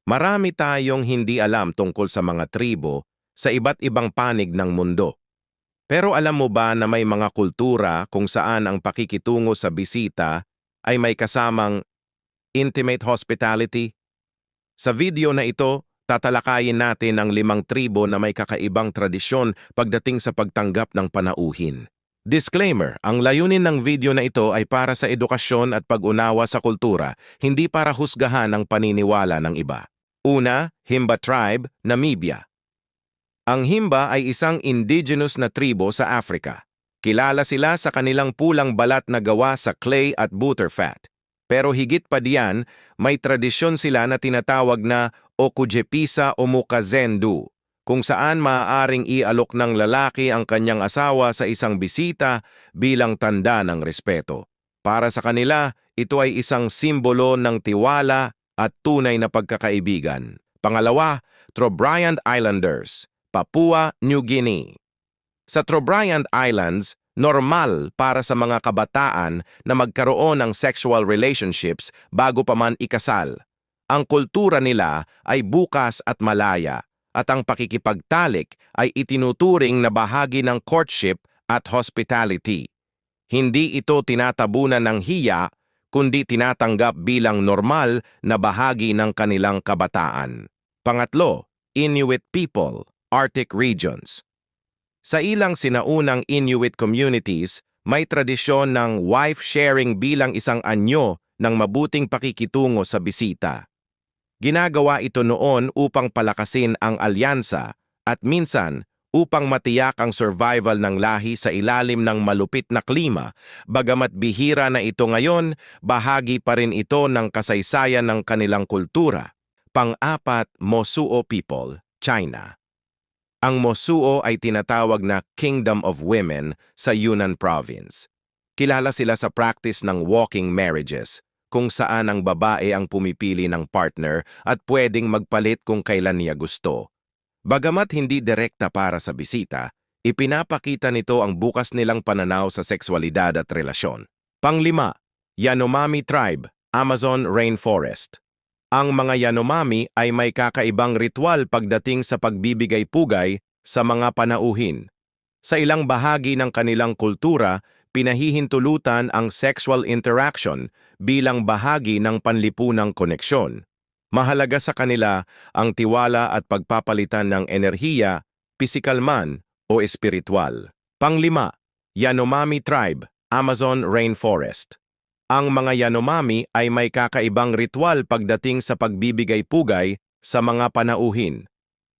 Marami tayong hindi alam tungkol sa mga tribo sa iba't ibang panig ng mundo. Pero alam mo ba na may mga kultura kung saan ang pakikitungo sa bisita ay may kasamang intimate hospitality? Sa video na ito, tatalakayin natin ang 5 tribo na may kakaibang tradisyon pagdating sa pagtanggap ng panauhin. Disclaimer, ang layunin ng video na ito ay para sa edukasyon at pag-unawa sa kultura, hindi para husgahan ang paniniwala ng iba. Una, Himba Tribe, Namibia. Ang Himba ay isang indigenous na tribo sa Africa. Kilala sila sa kanilang pulang balat na gawa sa clay at butterfat. Pero higit pa diyan, may tradisyon sila na tinatawag na Okujepisa o Mukazendu, kung saan maaaring ialok ng lalaki ang kanyang asawa sa isang bisita bilang tanda ng respeto. Para sa kanila, ito ay isang simbolo ng tiwala at tunay na pagkakaibigan. Pangalawa, Trobriand Islanders, Papua New Guinea. Sa Trobriand Islands, normal para sa mga kabataan na magkaroon ng sexual relationships bago pa man ikasal. Ang kultura nila ay bukas at malaya, at ang pakikipagtalik ay itinuturing na bahagi ng courtship at hospitality. Hindi ito tinatabunan ng hiya, kundi tinatanggap bilang normal na bahagi ng kanilang kabataan. Pangatlo, Inuit people, Arctic regions. Sa ilang sinaunang Inuit communities, may tradisyon ng wife sharing bilang isang anyo ng mabuting pakikitungo sa bisita. Ginagawa ito noon upang palakasin ang alyansa at minsan upang matiyak ang survival ng lahi sa ilalim ng malupit na klima. Bagamat bihira na ito ngayon, bahagi pa rin ito ng kasaysayan ng kanilang kultura. Pang-apat, Mosuo people, China. Ang Mosuo ay tinatawag na Kingdom of Women sa Yunnan Province. Kilala sila sa practice ng walking marriages, kung saan ang babae ang pumipili ng partner at pwedeng magpalit kung kailan niya gusto. Bagamat hindi direkta para sa bisita, ipinapakita nito ang bukas nilang pananaw sa sexualidad at relasyon. Panglima, Yanomami Tribe, Amazon Rainforest. Ang mga Yanomami ay may kakaibang ritual pagdating sa pagbibigay-pugay sa mga panauhin. Sa ilang bahagi ng kanilang kultura, pinahihintulutan ang sexual interaction bilang bahagi ng panlipunang koneksyon. Mahalaga sa kanila ang tiwala at pagpapalitan ng enerhiya, pisikal man o espiritual. Panglima, Yanomami Tribe, Amazon Rainforest. Ang mga Yanomami ay may kakaibang ritual pagdating sa pagbibigay-pugay sa mga panauhin.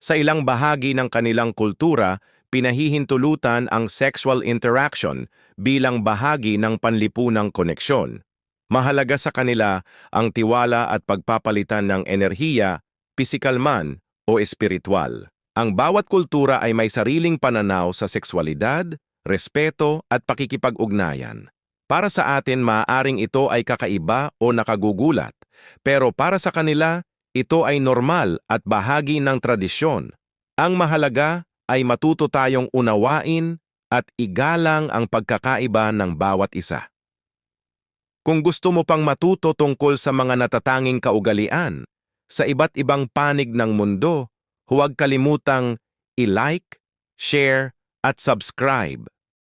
Sa ilang bahagi ng kanilang kultura, pinahihintulutan ang sexual interaction bilang bahagi ng panlipunang koneksyon. Mahalaga sa kanila ang tiwala at pagpapalitan ng enerhiya, pisikal man o espiritual. Ang bawat kultura ay may sariling pananaw sa sexualidad, respeto at pakikipag-ugnayan. Para sa atin, maaaring ito ay kakaiba o nakagugulat, pero para sa kanila, ito ay normal at bahagi ng tradisyon. Ang mahalaga ay matuto tayong unawain at igalang ang pagkakaiba ng bawat isa. Kung gusto mo pang matuto tungkol sa mga natatanging kaugalian sa iba't ibang panig ng mundo, huwag kalimutang i-like, share at subscribe.